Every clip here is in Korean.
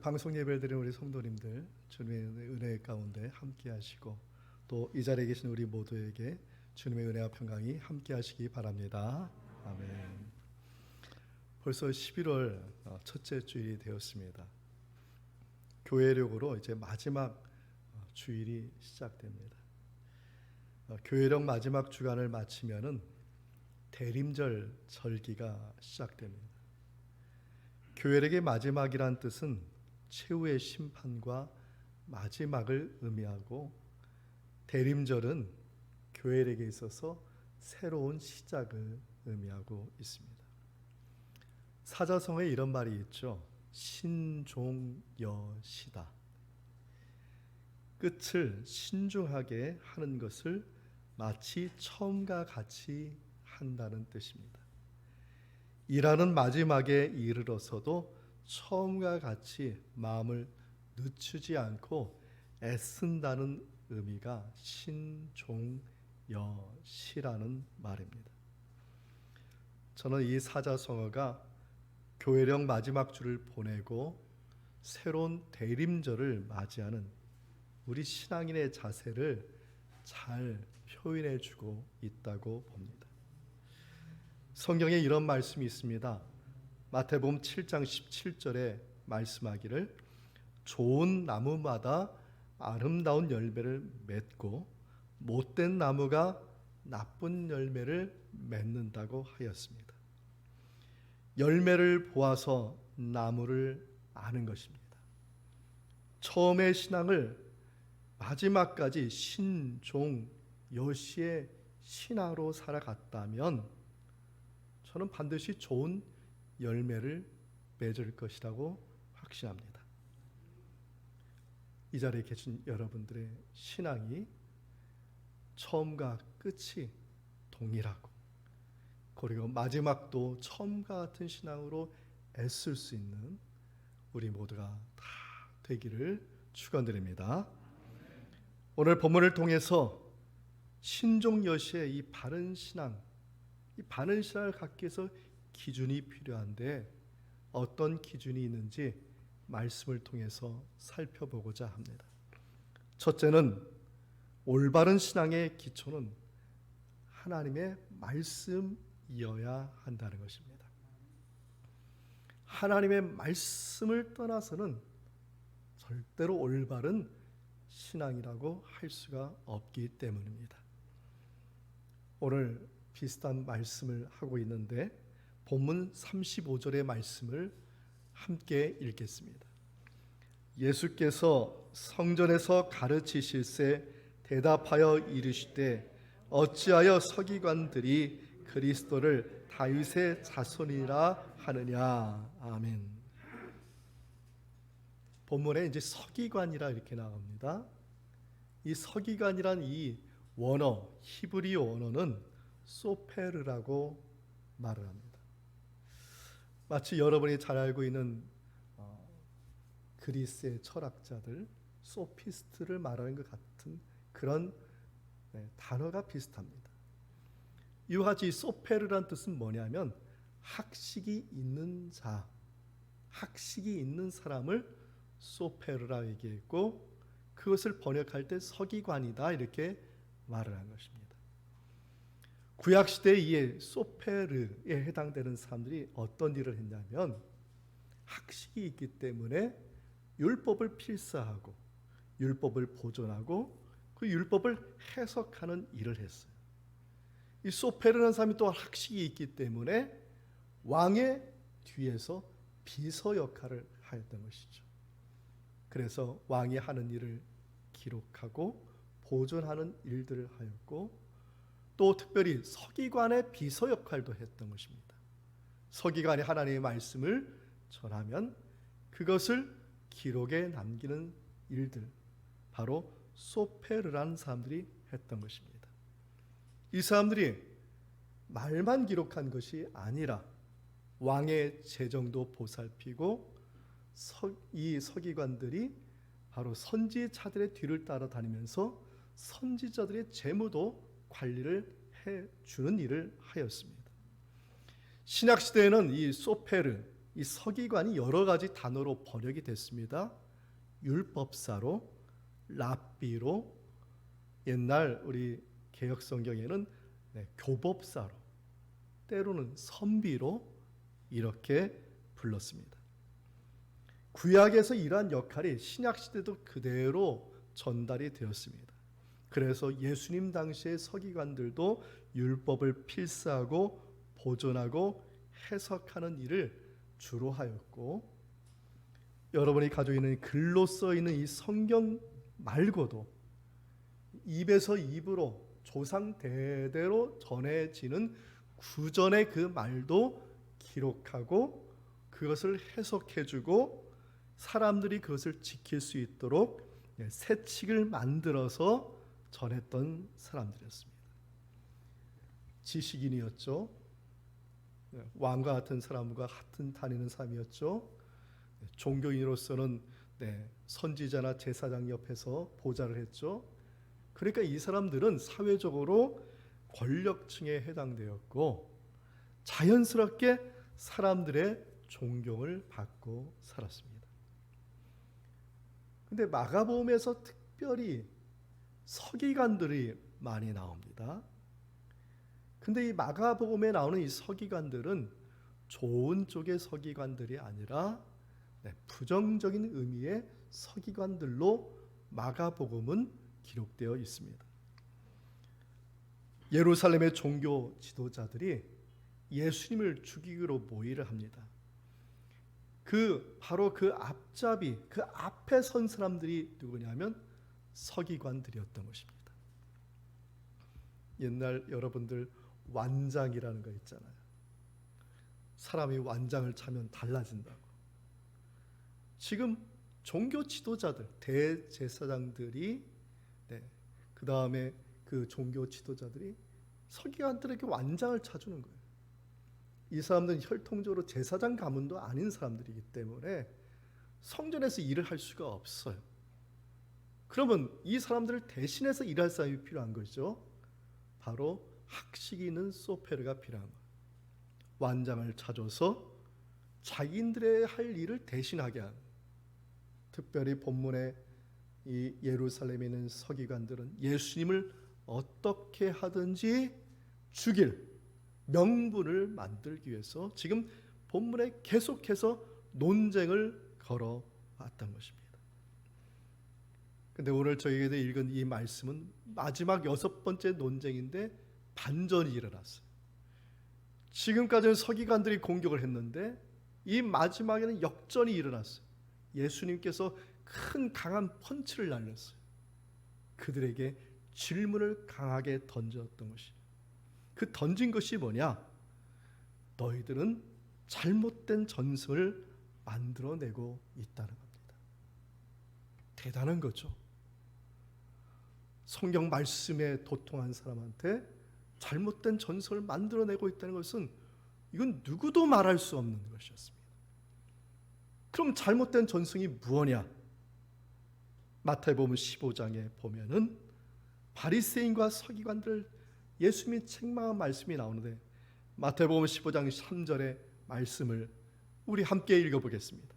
방송 예배를 드리는 우리 성도님들 주님의 은혜 가운데 함께 하시고 또 이 자리에 계신 우리 모두에게 주님의 은혜와 평강이 함께 하시기 바랍니다. 아멘. 벌써 11월 첫째 주일이 되었습니다. 교회력으로 이제 마지막 주일이 시작됩니다. 교회력 마지막 주간을 마치면은 대림절 절기가 시작됩니다. 교회력의 마지막이란 뜻은 최후의 심판과 마지막을 의미하고, 대림절은 교회력에 있어서 새로운 시작을 의미하고 있습니다. 사자성어에 이런 말이 있죠. 신종여시다. 끝을 신중하게 하는 것을 마치 처음과 같이 한다는 뜻입니다. 일하는 마지막에 이르러서도 처음과 같이 마음을 늦추지 않고 애쓴다는 의미가 신종여시라는 말입니다. 저는 이 사자성어가 교회력 마지막 주를 보내고 새로운 대림절을 맞이하는 우리 신앙인의 자세를 잘 표현해 주고 있다고 봅니다. 성경에 이런 말씀이 있습니다. 마태복음 7장 17절에 말씀하기를 좋은 나무마다 아름다운 열매를 맺고 못된 나무가 나쁜 열매를 맺는다고 하였습니다. 열매를 보아서 나무를 아는 것입니다. 처음의 신앙을 마지막까지 신종여시의 신앙으로 살아갔다면 저는 반드시 좋은 열매를 맺을 것이라고 확신합니다. 이 자리에 계신 여러분들의 신앙이 처음과 끝이 동일하고, 그리고 마지막도 처음과 같은 신앙으로 애쓸 수 있는 우리 모두가 다 되기를 축원드립니다. 오늘 본문을 통해서 신종여시의 이 바른 신앙, 이 바른 신앙을 갖기 위해서 기준이 필요한데 어떤 기준이 있는지 말씀을 통해서 살펴보고자 합니다. 첫째는 올바른 신앙의 기초는 하나님의 말씀이어야 한다는 것입니다. 하나님의 말씀을 떠나서는 절대로 올바른 신앙이라고 할 수가 없기 때문입니다. 오늘 비슷한 말씀을 하고 있는데 본문 35절의 말씀을 함께 읽겠습니다. 예수께서 성전에서 가르치실새 대답하여 이르시되 어찌하여 서기관들이 그리스도를 다윗의 자손이라 하느냐. 아멘. 본문에 이제 서기관이라 이렇게 나옵니다. 이 서기관이란 이 원어, 히브리 원어는 소페르라고 말을 합니다. 마치 여러분이 잘 알고 있는 그리스의 철학자들 소피스트를 말하는 것 같은 그런 단어가 비슷합니다. 이와 같이 소페르란 뜻은 뭐냐면 학식이 있는 자, 학식이 있는 사람을 소페르라 얘기했고, 그것을 번역할 때 서기관이다 이렇게 말을 한 것입니다. 구약시대의 이 소페르에 해당되는 사람들이 어떤 일을 했냐면 학식이 있기 때문에 율법을 필사하고 율법을 보존하고 그 율법을 해석하는 일을 했어요. 이 소페르라는 사람이 또 학식이 있기 때문에 왕의 뒤에서 비서 역할을 하였던 것이죠. 그래서 왕이 하는 일을 기록하고 보존하는 일들을 하였고, 또 특별히 서기관의 비서 역할도 했던 것입니다. 서기관이 하나님의 말씀을 전하면 그것을 기록에 남기는 일들, 바로 소페르라는 사람들이 했던 것입니다. 이 사람들이 말만 기록한 것이 아니라 왕의 재정도 보살피고, 이 서기관들이 바로 선지자들의 뒤를 따라다니면서 선지자들의 재무도 관리를 해주는 일을 하였습니다. 신약시대에는 이 소페르, 이 서기관이 여러 가지 단어로 번역이 됐습니다. 율법사로, 랍비로, 옛날 우리 개역 성경에는 교법사로, 때로는 선비로 이렇게 불렀습니다. 구약에서 이러한 역할이 신약 시대도 그대로 전달이 되었습니다. 그래서 예수님 당시의 서기관들도 율법을 필사하고 보존하고 해석하는 일을 주로 하였고, 여러분이 가지고 있는 글로 써 있는 이 성경 말고도 입에서 입으로 조상 대대로 전해지는 구전의 그 말도 기록하고 그것을 해석해주고 사람들이 그것을 지킬 수 있도록 새 책을 만들어서 전했던 사람들이었습니다. 지식인이었죠. 왕과 같은 사람과 같은 다니는 사람이었죠. 종교인으로서는 선지자나 제사장 옆에서 보좌를 했죠. 그러니까 이 사람들은 사회적으로 권력층에 해당되었고 자연스럽게 사람들의 존경을 받고 살았습니다. 근데 마가복음에서 특별히 서기관들이 많이 나옵니다. 근데 이 마가복음에 나오는 이 서기관들은 좋은 쪽의 서기관들이 아니라 부정적인 의미의 서기관들로 마가복음은 기록되어 있습니다. 예루살렘의 종교 지도자들이 예수님을 죽이기로 모의를 합니다. 바로 그 앞잡이, 그 앞에 선 사람들이 누구냐면 서기관들이었던 것입니다. 옛날 여러분들 완장이라는 거 있잖아요. 사람이 완장을 차면 달라진다고. 지금 종교 지도자들, 대제사장들이 그 다음에 그 종교 지도자들이 서기관들에게 완장을 차주는 거예요. 이 사람들은 혈통적으로 제사장 가문도 아닌 사람들이기 때문에 성전에서 일을 할 수가 없어요. 그러면 이 사람들을 대신해서 일할 사람이 필요한 거죠. 바로 학식이 있는 소페르가 필요한 거예요. 완장을 차줘서 자기들의 할 일을 대신하게 하는. 특별히 본문에 이 예루살렘에 있는 서기관들은 예수님을 어떻게 하든지 죽일 명분을 만들기 위해서 지금 본문에 계속해서 논쟁을 걸어왔던 것입니다. 근데 오늘 저희에게 읽은 이 말씀은 마지막 6번째 논쟁인데 반전이 일어났어요. 지금까지는 서기관들이 공격을 했는데 이 마지막에는 역전이 일어났어요. 예수님께서 큰 강한 펀치를 날렸어요. 그들에게 질문을 강하게 던졌던 것이. 그 던진 것이 뭐냐? 너희들은 잘못된 전승을 만들어내고 있다는 겁니다. 대단한 거죠. 성경 말씀에 도통한 사람한테 잘못된 전승을 만들어내고 있다는 것은 이건 누구도 말할 수 없는 것이었습니다. 그럼 잘못된 전승이 무엇이냐? 마태복음 15장에 보면은 바리새인과 서기관들 예수님이 책망한 말씀이 나오는데 마태복음 15장 3절의 말씀을 우리 함께 읽어보겠습니다.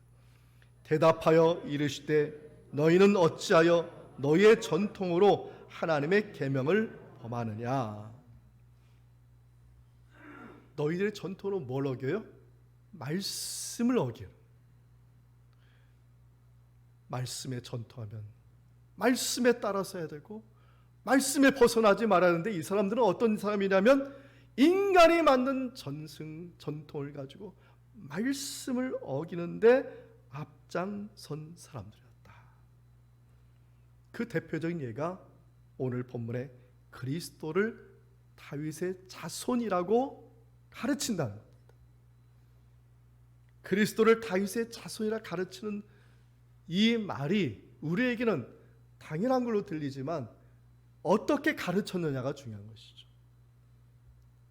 대답하여 이르시되 너희는 어찌하여 너희의 전통으로 하나님의 계명을 범하느냐? 너희들의 전통으로 뭘 어겨요? 말씀을 어겨요. 말씀에 전통하면 말씀에 따라서 해야 되고 말씀에 벗어나지 말아야 하는데 이 사람들은 어떤 사람이냐면 인간이 만든 전통을 가지고 말씀을 어기는데 앞장선 사람들이었다. 그 대표적인 예가 오늘 본문에 그리스도를 다윗의 자손이라고 가르친다는 겁니다. 그리스도를 다윗의 자손이라 가르치는 이 말이 우리에게는 당연한 걸로 들리지만 어떻게 가르쳤느냐가 중요한 것이죠.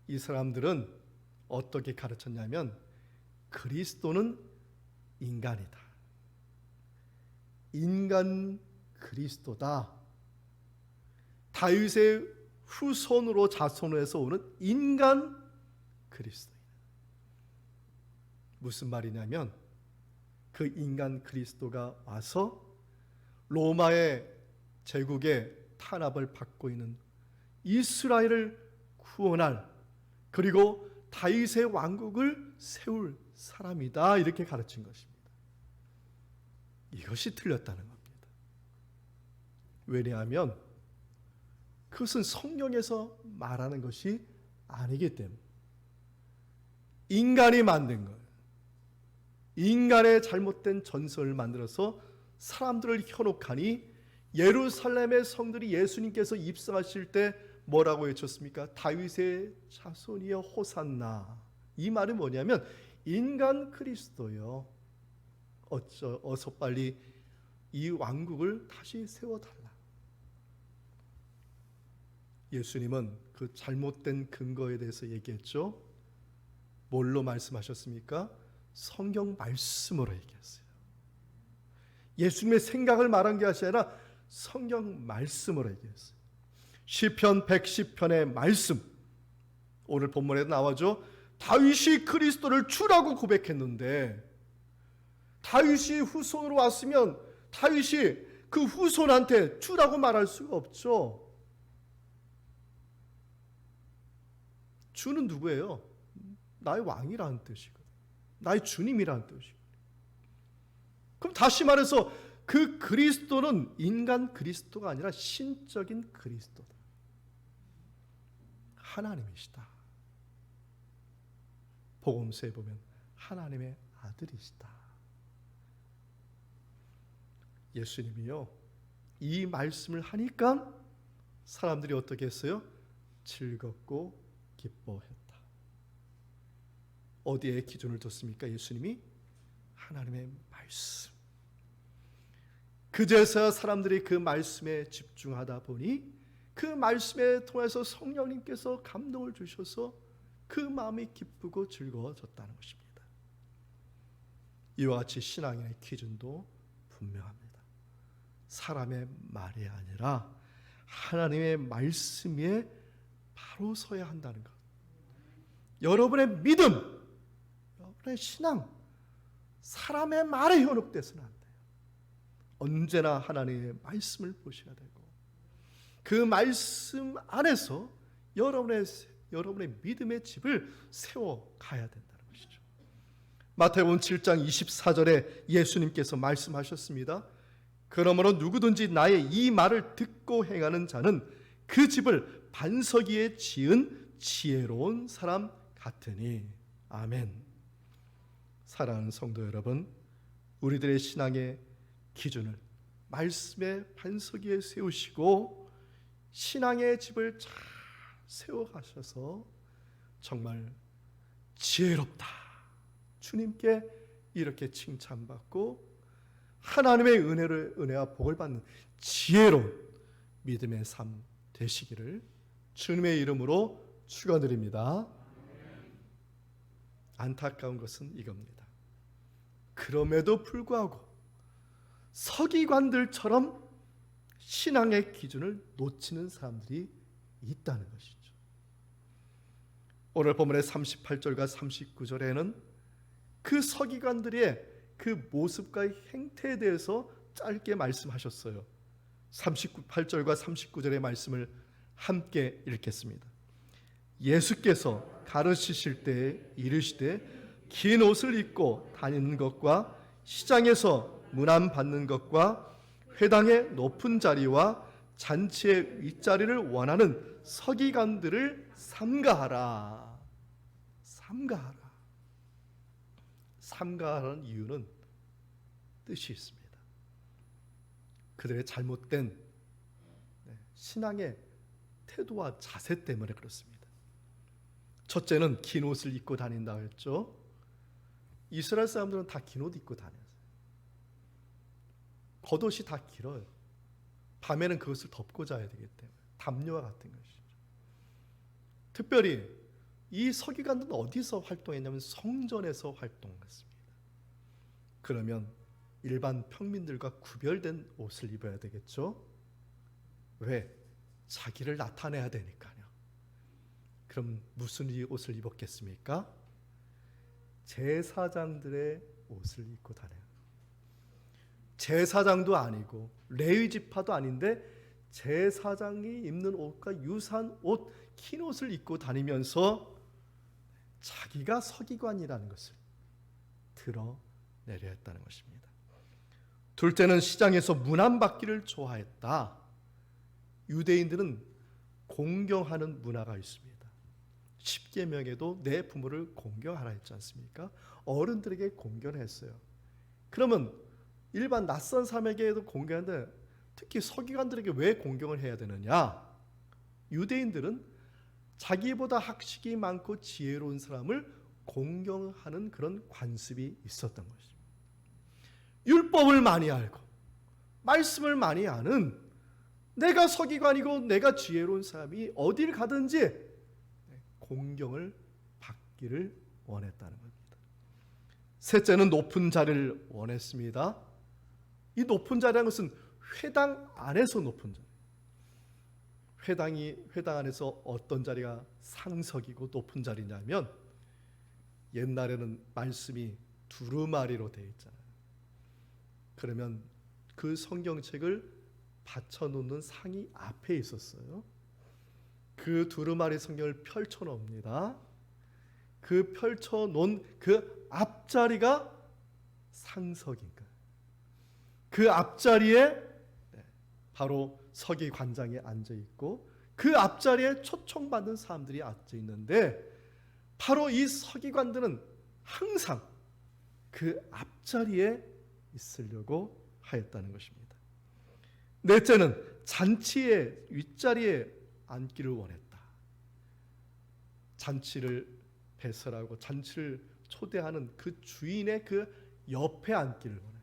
이 사람들은 어떻게 가르쳤냐면 그리스도는 인간이다. 인간 그리스도다. 다윗의 후손으로 자손에서 오는 인간 그리스도이다. 무슨 말이냐면 그 인간 그리스도가 와서 로마의 제국의 탄압을 받고 있는 이스라엘을 구원할, 그리고 다윗의 왕국을 세울 사람이다, 이렇게 가르친 것입니다. 이것이 틀렸다는 겁니다. 왜냐하면 그것은 성경에서 말하는 것이 아니기 때문에, 인간이 만든 거예요. 인간의 잘못된 전설을 만들어서 사람들을 현혹하니, 예루살렘의 성들이 예수님께서 입성하실 때 뭐라고 외쳤습니까? 다윗의 자손이여 호산나. 이 말은 뭐냐면 인간 그리스도여, 어서 빨리 이 왕국을 다시 세워달라. 예수님은 그 잘못된 근거에 대해서 얘기했죠. 뭘로 말씀하셨습니까? 성경 말씀으로 얘기했어요. 예수님의 생각을 말한 게 아니라 성경 말씀으로 얘기했어요. 시편 110편의 말씀, 오늘 본문에도 나와죠. 다윗이 그리스도를 주라고 고백했는데, 다윗이 후손으로 왔으면 다윗이 그 후손한테 주라고 말할 수가 없죠. 주는 누구예요? 나의 왕이라는 뜻이거든요. 나의 주님이라는 뜻이거든요. 그럼 다시 말해서 그 그리스도는 인간 그리스도가 아니라 신적인 그리스도다. 하나님이시다. 복음서에 보면 하나님의 아들이시다. 예수님이요, 이 말씀을 하니까 사람들이 어떻게 했어요? 즐겁고 기뻐했다. 어디에 기준을 뒀습니까? 예수님이 하나님의 말씀. 그제서야 사람들이 그 말씀에 집중하다 보니 그 말씀에 통해서 성령님께서 감동을 주셔서 그 마음이 기쁘고 즐거워졌다는 것입니다. 이와 같이 신앙의 기준도 분명합니다. 사람의 말이 아니라 하나님의 말씀 위에 바로 서야 한다는 것. 여러분의 믿음, 여러분의 신앙, 사람의 말에 현혹돼서는 안 돼요. 언제나 하나님의 말씀을 보셔야 되고, 그 말씀 안에서 여러분의 믿음의 집을 세워가야 된다는 것이죠. 마태복음 7장 24절에 예수님께서 말씀하셨습니다. 그러므로 누구든지 나의 이 말을 듣고 행하는 자는 그 집을 반석 위에 지은 지혜로운 사람 같으니. 아멘. 사랑하는 성도 여러분, 우리들의 신앙의 기준을 말씀의 반석 위에 세우시고 신앙의 집을 잘 세워가셔서 정말 지혜롭다, 주님께 이렇게 칭찬받고 하나님의 은혜와 복을 받는 지혜로운 믿음의 삶 되시기를 주님의 이름으로 축원드립니다. 안타까운 것은 이겁니다. 그럼에도 불구하고 서기관들처럼 신앙의 기준을 놓치는 사람들이 있다는 것이죠. 오늘 본문의 38절과 39절에는 그 서기관들의 그 모습과 행태에 대해서 짧게 말씀하셨어요. 38절과 39절의 말씀을 함께 읽겠습니다. 예수께서 가르치실 때에 이르시되 긴 옷을 입고 다니는 것과 시장에서 문안 받는 것과 회당의 높은 자리와 잔치의 윗자리를 원하는 서기관들을 삼가하라. 삼가하라. 삼가하라는 이유는 뜻이 있습니다. 그들의 잘못된 신앙의 태도와 자세 때문에 그렇습니다. 첫째는 긴 옷을 입고 다닌다고 했죠. 이스라엘 사람들은 다 긴 옷 입고 다녔어요. 겉옷이 다 길어요. 밤에는 그것을 덮고 자야 되기 때문에 담요와 같은 것이죠. 특별히 이 서기관들은 어디서 활동했냐면 성전에서 활동했습니다. 그러면 일반 평민들과 구별된 옷을 입어야 되겠죠. 왜? 자기를 나타내야 되니까요. 그럼 무슨 옷을 입었겠습니까? 제사장들의 옷을 입고 다녀요. 제사장도 아니고 레위 지파도 아닌데 제사장이 입는 옷과 유사한 옷, 긴 옷을 입고 다니면서 자기가 서기관이라는 것을 드러내려 했다는 것입니다. 둘째는 시장에서 문안받기를 좋아했다. 유대인들은 공경하는 문화가 있습니다. 십계명에도 내 부모를 공경하라 했지 않습니까? 어른들에게 공경을 했어요. 그러면 일반 낯선 사람에게도 공경하는데 특히 서기관들에게 왜 공경을 해야 되느냐? 유대인들은 자기보다 학식이 많고 지혜로운 사람을 공경하는 그런 관습이 있었던 것입니다. 율법을 많이 알고 말씀을 많이 아는 내가 서기관이고 내가 지혜로운 사람이 어딜 가든지 공경을 받기를 원했다는 겁니다. 셋째는 높은 자리를 원했습니다. 이 높은 자리라는 것은 회당 안에서 높은 자리. 회당 안에서 어떤 자리가 상석이고 높은 자리냐면 옛날에는 말씀이 두루마리로 되어 있잖아요. 그러면 그 성경책을 받쳐놓는 상이 앞에 있었어요. 그 두루마리 성경을 펼쳐놓습니다. 그 펼쳐놓은 그 앞자리가 상석인가. 그 앞자리에 바로 서기관장이 앉아있고 그 앞자리에 초청받은 사람들이 앉아있는데 바로 이 서기관들은 항상 그 앞자리에 있으려고 하였다는 것입니다. 넷째는 잔치의 윗자리에 앉기를 원했다. 잔치를 배설하고 잔치를 초대하는 그 주인의 그 옆에 앉기를 원해.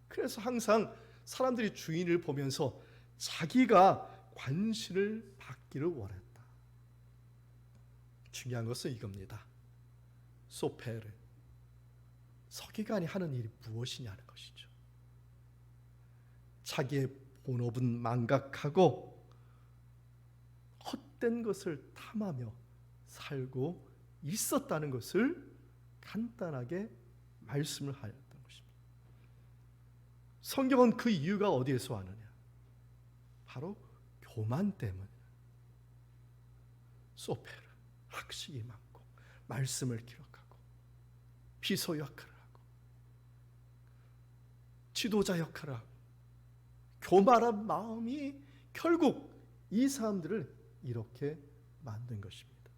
그래서 항상 사람들이 주인을 보면서 자기가 관심을 받기를 원했다. 중요한 것은 이겁니다. 소페르, 서기관이 하는 일이 무엇이냐는 것이죠. 자기의 본업은 망각하고 헛된 것을 탐하며 살고 있었다는 것을 간단하게 말씀을 하였던 것입니다. 성경은 그 이유가 어디에서 왔느냐? 바로 교만 때문이에요. 소페르, 학식이 많고 말씀을 기록하고 비서 역할을 하고 지도자 역할을 하고 교만한 마음이 결국 이 사람들을 이렇게 만든 것입니다.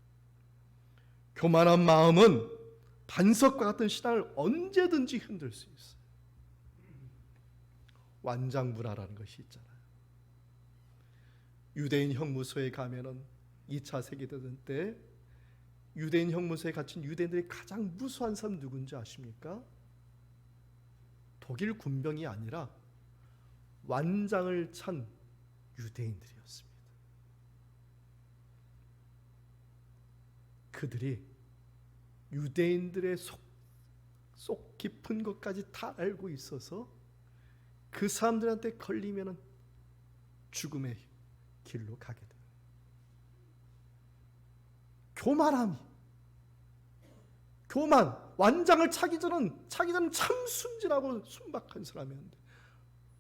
교만한 마음은 반석과 같은 신앙을 언제든지 흔들 수 있어요. 완장불화라는 것이 있잖아요. 유대인 형무소에 가면은 2차 세계대전 때 유대인 형무소에 갇힌 유대인들이 가장 무수한 사람 누군지 아십니까? 독일 군병이 아니라 완장을 찬 유대인들이었습니다. 그들이 유대인들의 속 깊은 것까지 다 알고 있어서 그 사람들한테 걸리면 죽음의 길로 가게 돼요. 교만, 완장을 차기 전은 참 순진하고 순박한 사람이었는데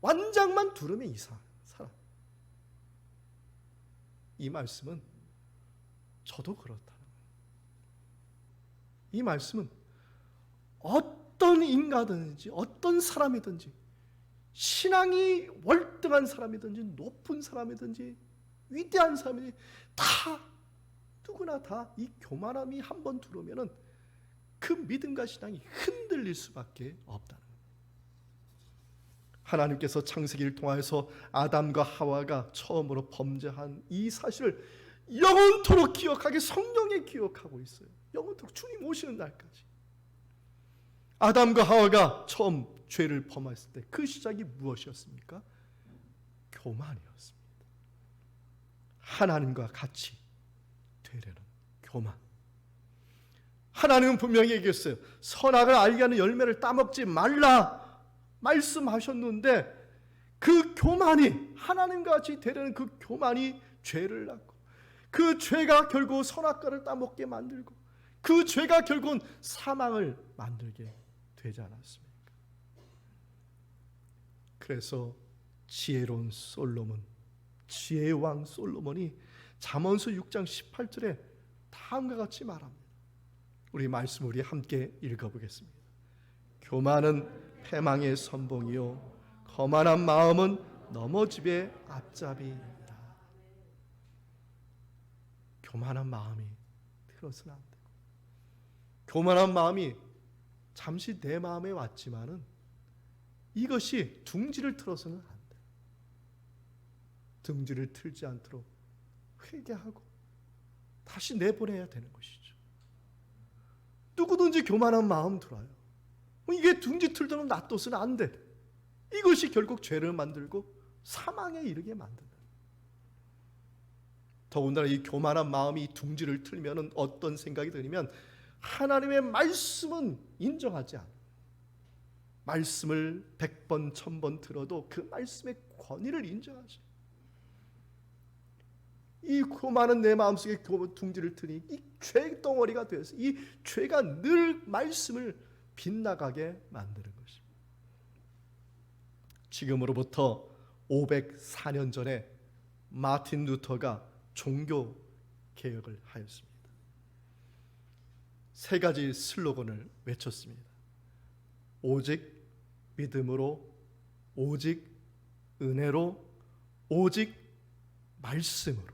완장만 두르면 이상한 사람. 이 말씀은 저도 그렇다는 거예요. 이 말씀은 어떤 인간이든지 어떤 사람이든지 신앙이 월등한 사람이든지 높은 사람이든지 위대한 사람이든지 다 누구나 다 이 교만함이 한번 들어오면은 그 믿음과 신앙이 흔들릴 수밖에 없다는 거예요. 하나님께서 창세기를 통하여서 아담과 하와가 처음으로 범죄한 이 사실을 영원토록 기억하게 성령에 기억하고 있어요. 영원토록 주님 오시는 날까지. 아담과 하와가 처음 죄를 범했을 때 그 시작이 무엇이었습니까? 교만이었습니다. 하나님과 같이 되려는 교만. 하나님은 분명히 얘기했어요. 선악을 알게 하는 열매를 따먹지 말라 말씀하셨는데 그 교만이, 하나님과 같이 되려는 그 교만이 죄를 낳고 그 죄가 결국 선악과를 따먹게 만들고 그 죄가 결국은 사망을 만들게 되지 않았습니까? 그래서 지혜로운 솔로몬, 지혜의 왕 솔로몬이 잠언서 6장 18절에 다음과 같이 말합니다. 우리 말씀 우리 함께 읽어보겠습니다. 교만은 패망의 선봉이요 거만한 마음은 넘어짐의 앞잡이니라. 교만한 마음이 들어서는 안 되고, 교만한 마음이 잠시 내 마음에 왔지만은 이것이 둥지를 틀어서는 안 돼. 둥지를 틀지 않도록 회개하고 다시 내보내야 되는 것이죠. 누구든지 교만한 마음 들어요. 이게 둥지 틀도록 놔둬서는 안 돼. 이것이 결국 죄를 만들고 사망에 이르게 만든다. 더군다나 이 교만한 마음이 둥지를 틀면 어떤 생각이 들냐면 하나님의 말씀은 인정하지 않아. 말씀을 100번 1000번 들어도 그 말씀의 권위를 인정하지. 이 교만은 내 마음속에 둥지를 트니 이 죄 덩어리가 되어서 이 죄가 늘 말씀을 빗나가게 만드는 것입니다. 지금으로부터 504년 전에 마틴 루터가 종교 개혁을 하였습니다. 세 가지 슬로건을 외쳤습니다. 오직 믿음으로, 오직 은혜로, 오직 말씀으로.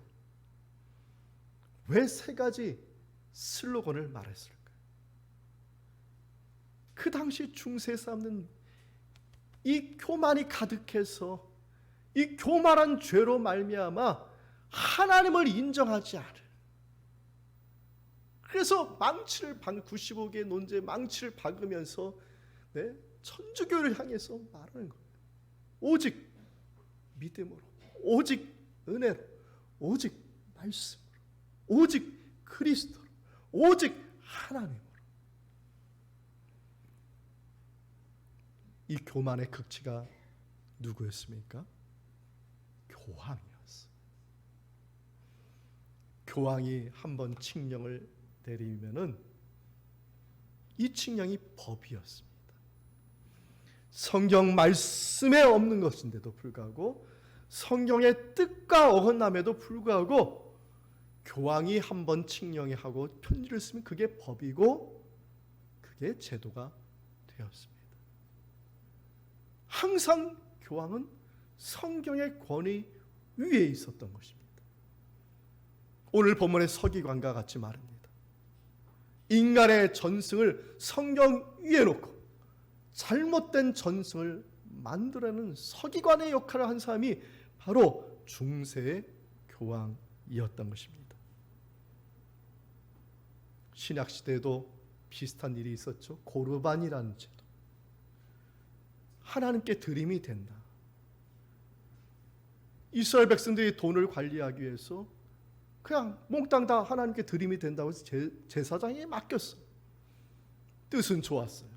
왜 세 가지 슬로건을 말했을까요? 그 당시 중세 사람은 이 교만이 가득해서 이 교만한 죄로 말미암아 하나님을 인정하지 않을. 그래서 망치를 95개의 논제 망치를 박으면서 천주교를 향해서 말하는 거예요. 오직 믿음으로, 오직 은혜로, 오직 말씀으로, 오직 그리스도로, 오직 하나님으로. 이 교만의 극치가 누구였습니까? 교황이었어요. 교황이 한번 칙령을 내리면은 이 칙령이 법이었습니다. 성경 말씀에 없는 것인데도 불구하고, 성경의 뜻과 어긋남에도 불구하고 교황이 한번 칙령에 하고 편지를 쓰면 그게 법이고 그게 제도가 되었습니다. 항상 교황은 성경의 권위 위에 있었던 것입니다. 오늘 본문의 서기관과 같이 말합니다. 인간의 전승을 성경 위에 놓고 잘못된 전승을 만들어내는 서기관의 역할을 한 사람이 바로 중세의 교황이었던 것입니다. 신약시대에도 비슷한 일이 있었죠. 고르반이라는 제도. 하나님께 드림이 된다. 이스라엘 백성들이 돈을 관리하기 위해서 그냥 몽땅 다 하나님께 드림이 된다고 해서 제사장에 맡겼어. 뜻은 좋았어요.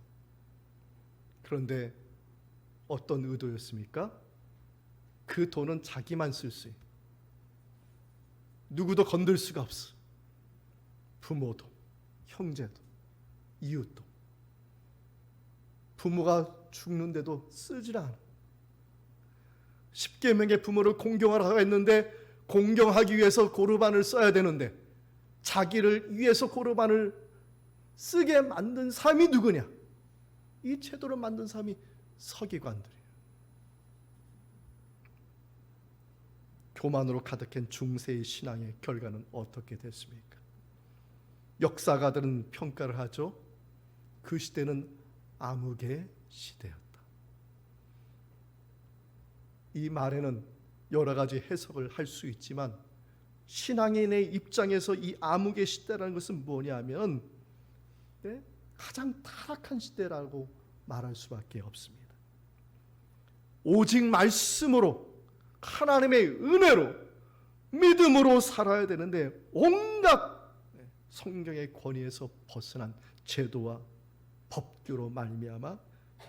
그런데 어떤 의도였습니까? 그 돈은 자기만 쓸 수 있는, 누구도 건들 수가 없어. 부모도, 형제도, 이웃도. 부모가 죽는데도 쓰질 않아. 10계명의 부모를 공경하라고 했는데 공경하기 위해서 고르반을 써야 되는데 자기를 위해서 고르반을 쓰게 만든 사람이 누구냐? 이 제도를 만든 사람이 서기관들이에요. 교만으로 가득한 중세의 신앙의 결과는 어떻게 됐습니까? 역사가들은 평가를 하죠. 그 시대는 암흑의 시대였다. 이 말에는 여러 가지 해석을 할 수 있지만 신앙인의 입장에서 이 암흑의 시대라는 것은 뭐냐면 가장 타락한 시대라고 말할 수밖에 없습니다. 오직 말씀으로, 하나님의 은혜로, 믿음으로 살아야 되는데 온갖 성경의 권위에서 벗어난 제도와 법규로 말미암아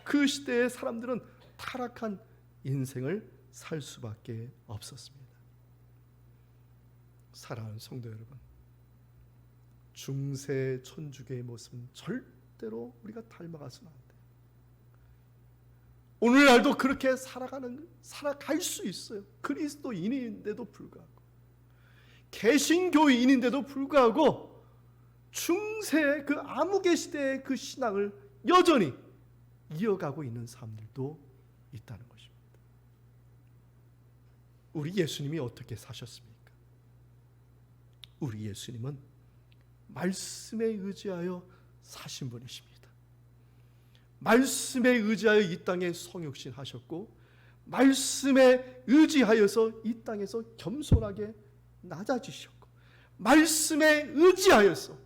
그 시대의 사람들은 타락한 인생을 살 수밖에 없었습니다. 사랑하는 성도 여러분, 중세 천주교의 모습은 절대 절대로 우리가 닮아가서는 안 돼요. 오늘날도 그렇게 살아갈 수 있어요. 그리스도인인데도 불구하고, 개신교인인데도 불구하고 중세의 그 암흑의 시대의 그 신앙을 여전히 이어가고 있는 사람들도 있다는 것입니다. 우리 예수님이 어떻게 사셨습니까? 우리 예수님은 말씀에 의지하여 사신 분이십니다. 말씀에 의지하여 이 땅에 성육신 하셨고, 말씀에 의지하여서 이 땅에서 겸손하게 낮아지셨고, 말씀에 의지하여서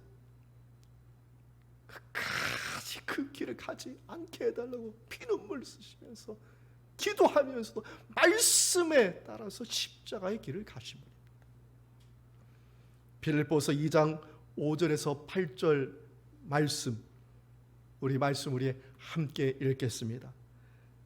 끝까지 그 길을 가지 않게 해달라고 피눈물 쓰시면서 기도하면서도 말씀에 따라서 십자가의 길을 가신 분입니다. 빌립보서 2장 5절에서 8절 말씀, 우리 함께 읽겠습니다.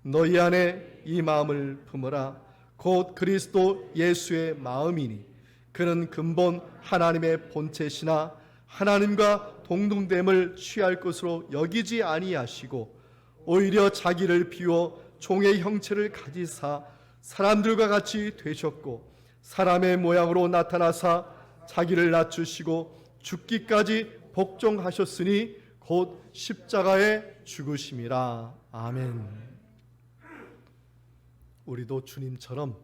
너희 안에 이 마음을 품으라. 곧 그리스도 예수의 마음이니 그는 근본 하나님의 본체시나 하나님과 동등됨을 취할 것으로 여기지 아니하시고 오히려 자기를 비워 종의 형체를 가지사 사람들과 같이 되셨고 사람의 모양으로 나타나사 자기를 낮추시고 죽기까지 복종하셨으니 곧 십자가에 죽으심이라. 아멘. 우리도 주님처럼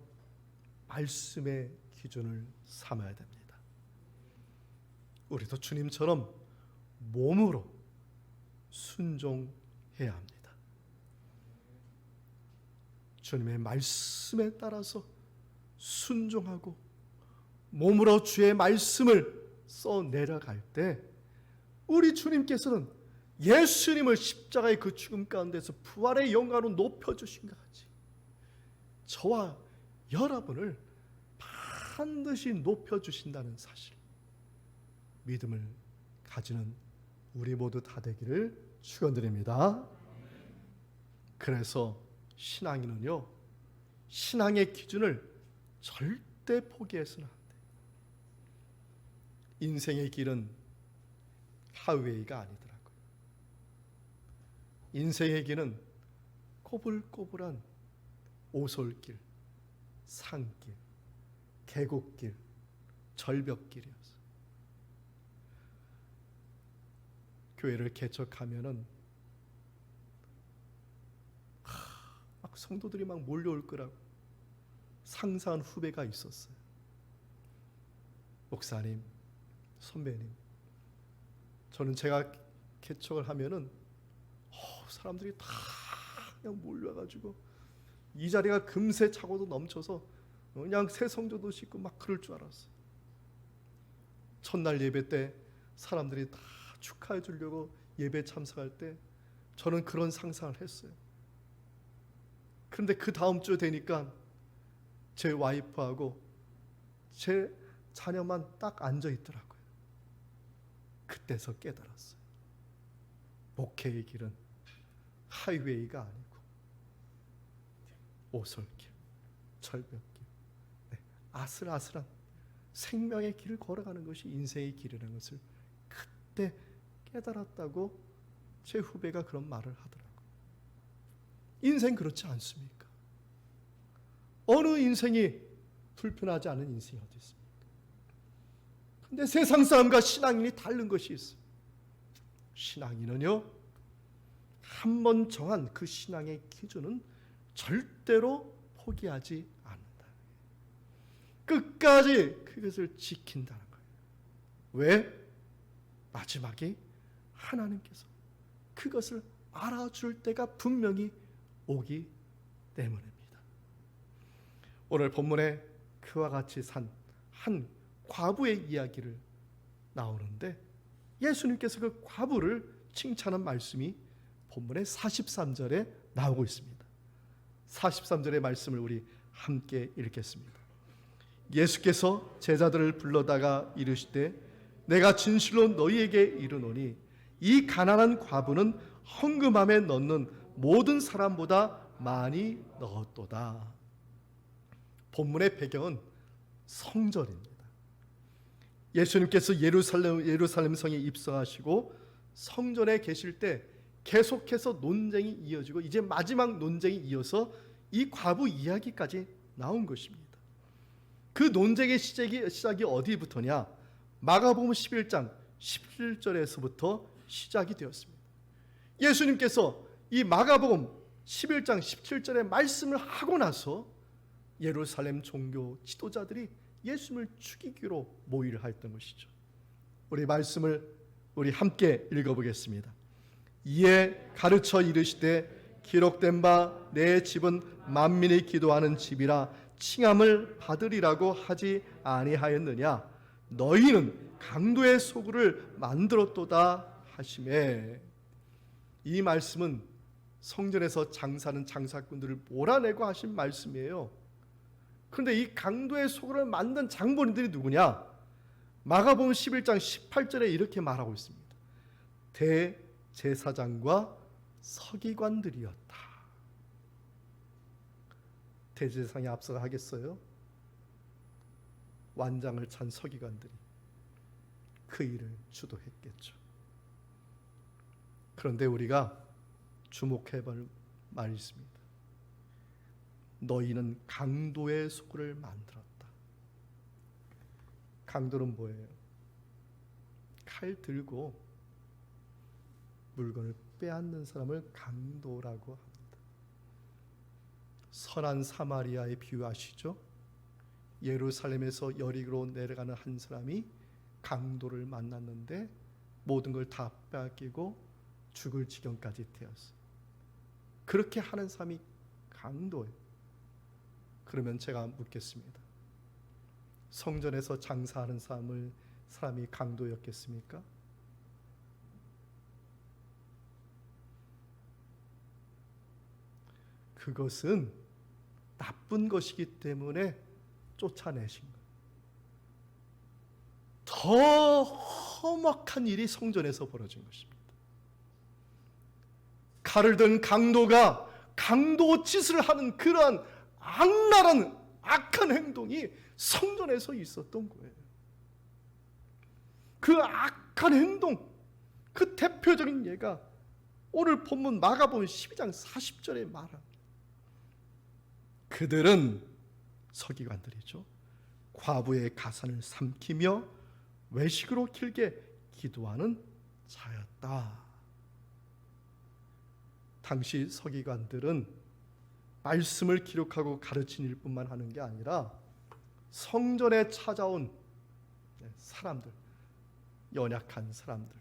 말씀의 기준을 삼아야 됩니다. 우리도 주님처럼 몸으로 순종해야 합니다. 주님의 말씀에 따라서 순종하고 몸으로 주의 말씀을 써 내려갈 때 우리 주님께서는 예수님을 십자가의 그 죽음 가운데서 부활의 영광으로 높여주신 것 같이 저와 여러분을 반드시 높여주신다는 사실, 믿음을 가지는 우리 모두 다 되기를 축원드립니다. 그래서 신앙인은요, 신앙의 기준을 절대 포기해서는 안 돼요. 인생의 길은 하이웨이가 아니더라고요. 인생의 길은 꼬불꼬불한 오솔길, 산길, 계곡길, 절벽길이었어요. 교회를 개척하면은 막 성도들이 막 몰려올 거라고 상상한 후배가 있었어요. 목사님, 선배님, 저는 제가 개척을 하면은 사람들이 다 그냥 몰려가지고 이 자리가 금세 차고도 넘쳐서 그냥 새 성도도 싣고 막 그럴 줄 알았어요. 첫날 예배 때 사람들이 다 축하해 주려고 예배 참석할 때 저는 그런 상상을 했어요. 그런데 그 다음 주 되니까 제 와이프하고 제 자녀만 딱 앉아 있더라고요. 그때서 깨달았어요. 목회의 길은 하이웨이가 아니고 오솔길, 절벽길, 아슬아슬한 생명의 길을 걸어가는 것이 인생의 길이라는 것을 그때 깨달았다고 제 후배가 그런 말을 하더라고요. 인생 그렇지 않습니까? 어느 인생이 불편하지 않은 인생이 어디 있습니까? 근데 세상 사람과 신앙인이 다른 것이 있어요. 신앙인은요, 한 번 정한 그 신앙의 기준은 절대로 포기하지 않는다. 끝까지 그것을 지킨다는 거예요. 왜? 마지막에 하나님께서 그것을 알아줄 때가 분명히 오기 때문입니다. 오늘 본문에 그와 같이 산 한 과부의 이야기를 나오는데 예수님께서 그 과부를 칭찬한 말씀이 본문의 43절에 나오고 있습니다. 43절의 말씀을 우리 함께 읽겠습니다. 예수께서 제자들을 불러다가 이르시되 내가 진실로 너희에게 이르노니 이 가난한 과부는 헌금함에 넣는 모든 사람보다 많이 넣었도다. 본문의 배경은 성전입니다. 예수님께서 예루살렘 성에 입성하시고 성전에 계실 때 계속해서 논쟁이 이어지고 이제 마지막 논쟁이 이어서 이 과부 이야기까지 나온 것입니다. 그 논쟁의 시작이 어디부터냐? 마가복음 11장 17절에서부터 시작이 되었습니다. 예수님께서 이 마가복음 11장 17절의 말씀을 하고 나서 예루살렘 종교 지도자들이 예수님을 죽이기로 모의를 했던 것이죠. 우리 말씀을 우리 함께 읽어보겠습니다. 이에 가르쳐 이르시되 기록된 바 내 집은 만민이 기도하는 집이라 칭함을 받으리라고 하지 아니하였느냐? 너희는 강도의 소굴을 만들었도다 하시매. 이 말씀은 성전에서 장사하는 장사꾼들을 몰아내고 하신 말씀이에요. 그런데 이 강도의 소굴을 만든 장본인들이 누구냐? 마가복음 11장 18절에 이렇게 말하고 있습니다. 대제사장과 서기관들이었다. 대제사장이 앞서가 하겠어요? 완장을 찬 서기관들이 그 일을 주도했겠죠. 그런데 우리가 주목해볼 말이 있습니다. 너희는 강도의 소굴을 만들었다. 강도는 뭐예요? 칼 들고 물건을 빼앗는 사람을 강도라고 합니다. 선한 사마리아의 비유 아시죠? 예루살렘에서 여리고로 내려가는 한 사람이 강도를 만났는데 모든 걸 다 빼앗기고 죽을 지경까지 되었어요. 그렇게 하는 사람이 강도예요. 그러면 제가 묻겠습니다. 성전에서 장사하는 사람이 강도였겠습니까? 그것은 나쁜 것이기 때문에 쫓아내신 거예요. 더 험악한 일이 성전에서 벌어진 것입니다. 칼을 든 강도가 강도 짓을 하는 그러한 악랄한 악한 행동이 성전에서 있었던 거예요. 그 악한 행동, 그 대표적인 예가 오늘 본문 마가복음 12장 40절에 말합니다. 그들은 서기관들이죠. 과부의 가산을 삼키며 외식으로 길게 기도하는 자였다. 당시 서기관들은 말씀을 기록하고 가르친 일뿐만 하는 게 아니라 성전에 찾아온 사람들, 연약한 사람들,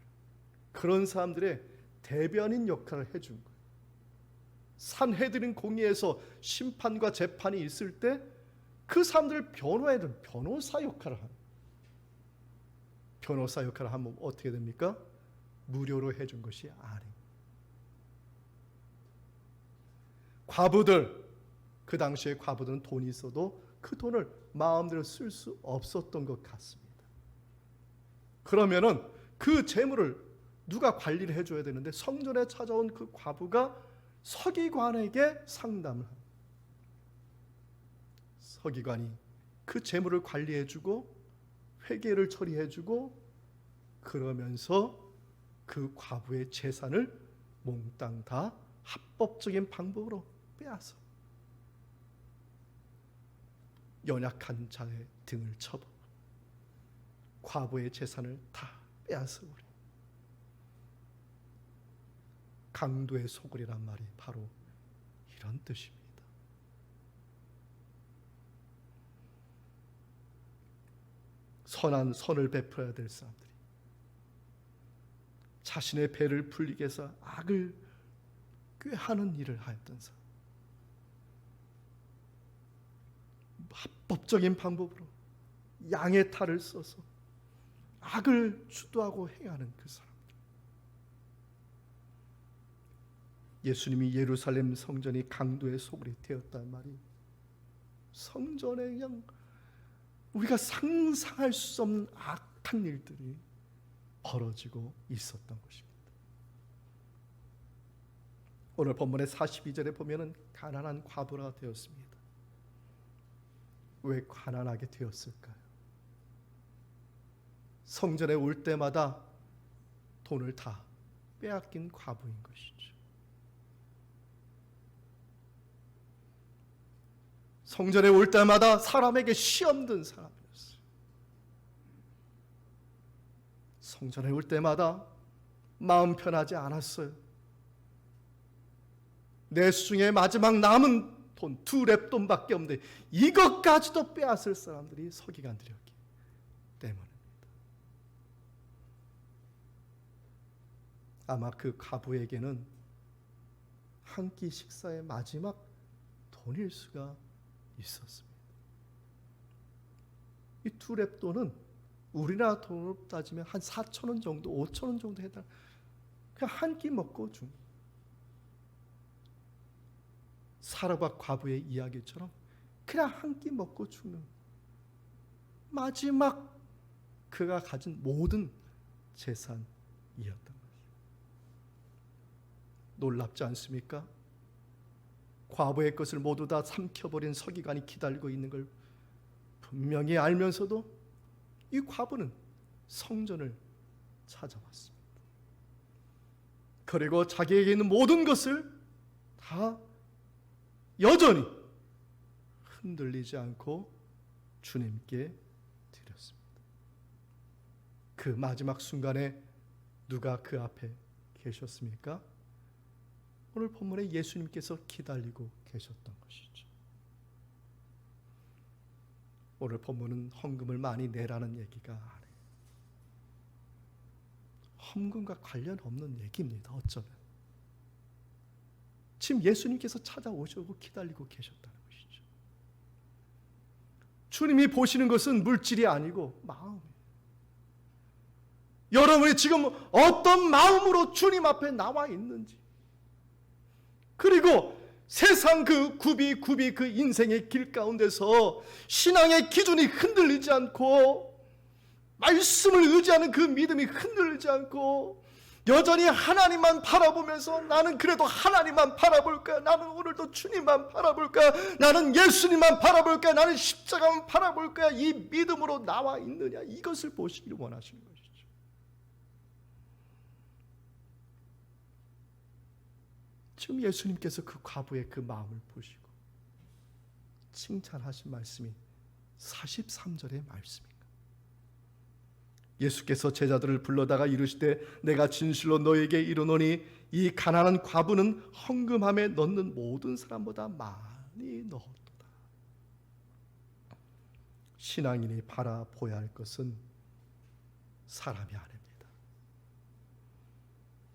그런 사람들의 대변인 역할을 해준 거예요. 산헤드린 공의에서 심판과 재판이 있을 때 그 사람들을 변호해준 변호사 역할을 합니다. 변호사 역할을 하면 어떻게 됩니까? 무료로 해준 것이 아닙니다. 과부들, 그 당시에 과부들은 돈이 있어도 그 돈을 마음대로 쓸 수 없었던 것 같습니다. 그러면은 그 재물을 누가 관리를 해줘야 되는데 성전에 찾아온 그 과부가 서기관에게 상담을 합니다. 서기관이 그 재물을 관리해주고 회계를 처리해주고 그러면서 그 과부의 재산을 몽땅 다 합법적인 방법으로 빼앗아 연약한 자의 등을 쳐버 과부의 재산을 다 빼앗아 버려. 강도의 소굴이란 말이 바로 이런 뜻입니다. 선한 선을 베풀어야 될 사람들이 자신의 배를 불리게 해서 악을 꾀하는 일을 하였던 사람, 합법적인 방법으로 양의 탈을 써서 악을 주도하고 행하는 그 사람들. 예수님이 예루살렘 성전이 강도의 소굴이 되었단 말이 성전에 그냥 우리가 상상할 수 없는 악한 일들이 벌어지고 있었던 것입니다. 오늘 본문의 42절에 보면은 가난한 과부가 되었습니다. 왜 가난하게 되었을까요? 성전에 올 때마다 돈을 다 빼앗긴 과부인 것이죠. 성전에 올 때마다 사람에게 시험 든 사람이었어요. 성전에 올 때마다 마음 편하지 않았어요. 내 수중에 마지막 남은 돈, 2렙돈밖에 없는데 이것까지도 빼앗을 사람들이 서기관들이었기 때문입니다. 아마 그 과부에게는 한 끼 식사의 마지막 돈일 수가 있었습니다. 이 2렙돈은 우리나라 돈으로 따지면 한 4,000원 정도, 5,000원 정도 해당. 그냥 한 끼 먹고 준. 사라과 과부의 이야기처럼 그냥 한 끼 먹고 죽는 마지막 그가 가진 모든 재산이었던 것이죠. 놀랍지 않습니까? 과부의 것을 모두 다 삼켜버린 서기관이 기다리고 있는 걸 분명히 알면서도 이 과부는 성전을 찾아왔습니다. 그리고 자기에게 있는 모든 것을 다 여전히 흔들리지 않고 주님께 드렸습니다. 그 마지막 순간에 누가 그 앞에 계셨습니까? 오늘 본문에 예수님께서 기다리고 계셨던 것이죠. 오늘 본문은 헌금을 많이 내라는 얘기가 아니에요. 헌금과 관련 없는 얘기입니다. 어쩌면 지금 예수님께서 찾아오시고 기다리고 계셨다는 것이죠. 주님이 보시는 것은 물질이 아니고 마음이에요. 여러분이 지금 어떤 마음으로 주님 앞에 나와 있는지, 그리고 세상 그 굽이 그 인생의 길 가운데서 신앙의 기준이 흔들리지 않고 말씀을 의지하는 그 믿음이 흔들리지 않고 여전히 하나님만 바라보면서 나는 그래도 하나님만 바라볼까? 나는 오늘도 주님만 바라볼까? 나는 예수님만 바라볼까? 나는 십자가만 바라볼까? 이 믿음으로 나와 있느냐? 이것을 보시기를 원하시는 것이죠. 지금 예수님께서 그 과부의 그 마음을 보시고 칭찬하신 말씀이 43절의 말씀입니다. 예수께서 제자들을 불러다가 이르시되 내가 진실로 너에게 이르노니 이 가난한 과부는 헌금함에 넣는 모든 사람보다 많이 넣었도다. 신앙인이 바라보아야 할 것은 사람이 아닙니다.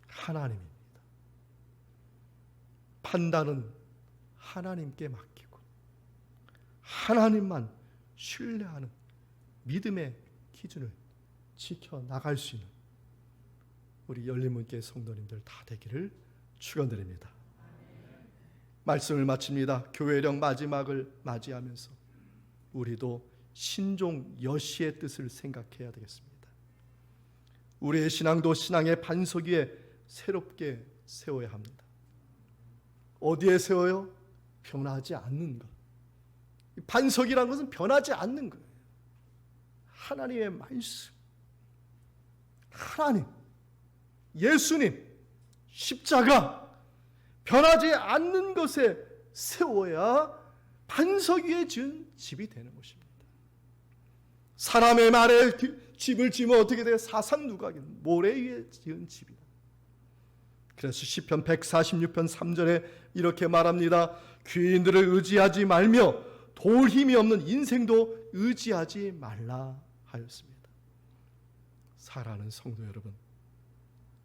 하나님입니다. 판단은 하나님께 맡기고 하나님만 신뢰하는 믿음의 기준을 지켜나갈 수 있는 우리 열린문교회 성도님들 다 되기를 축원드립니다. 말씀을 마칩니다. 교회령 마지막을 맞이하면서 우리도 신종 여시의 뜻을 생각해야 되겠습니다. 우리의 신앙도 신앙의 반석 위에 새롭게 세워야 합니다. 어디에 세워요? 변하지 않는 것. 반석이라는 것은 변하지 않는 거예요. 하나님의 말씀, 하나님, 예수님, 십자가, 변하지 않는 것에 세워야 반석 위에 지은 집이 되는 것입니다. 사람의 말에 집을 지으면 어떻게 돼요? 사상누각인 모래 위에 지은 집이다. 그래서 시편 146편 3절에 이렇게 말합니다. 귀인들을 의지하지 말며 도울 힘이 없는 인생도 의지하지 말라 하였습니다. 사랑하는 성도 여러분,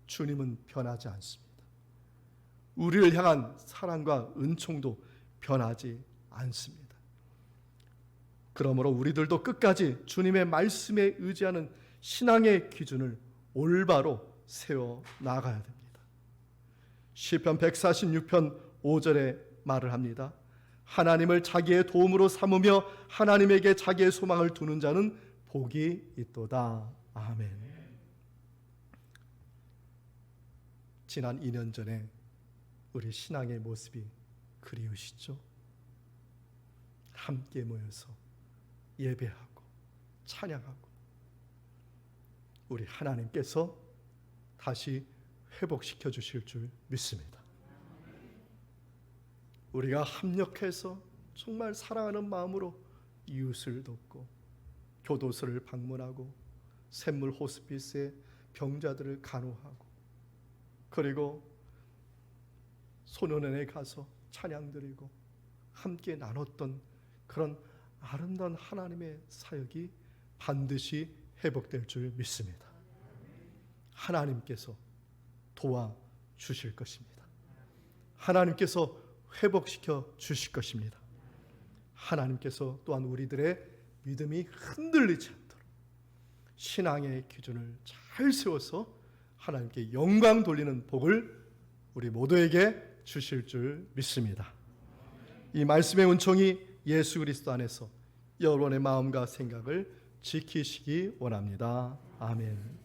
주님은 변하지 않습니다. 우리를 향한 사랑과 은총도 변하지 않습니다. 그러므로 우리들도 끝까지 주님의 말씀에 의지하는 신앙의 기준을 올바로 세워 나가야 됩니다. 시편 146편 5절에 말을 합니다. 하나님을 자기의 도움으로 삼으며 하나님에게 자기의 소망을 두는 자는 복이 있도다. 아멘. 지난 2년 전에 우리 신앙의 모습이 그리우시죠? 함께 모여서 예배하고 찬양하고 우리 하나님께서 다시 회복시켜 주실 줄 믿습니다. 우리가 합력해서 정말 사랑하는 마음으로 이웃을 돕고 교도소를 방문하고 샘물 호스피스의 병자들을 간호하고 그리고 소년원에 가서 찬양 드리고 함께 나눴던 그런 아름다운 하나님의 사역이 반드시 회복될 줄 믿습니다. 하나님께서 도와주실 것입니다. 하나님께서 회복시켜 주실 것입니다. 하나님께서 또한 우리들의 믿음이 흔들리지 않도록 신앙의 기준을 잘 세워서 하나님께 영광 돌리는 복을 우리 모두에게 주실 줄 믿습니다. 이 말씀의 은총이 예수 그리스도 안에서 여러분의 마음과 생각을 지키시기 원합니다. 아멘.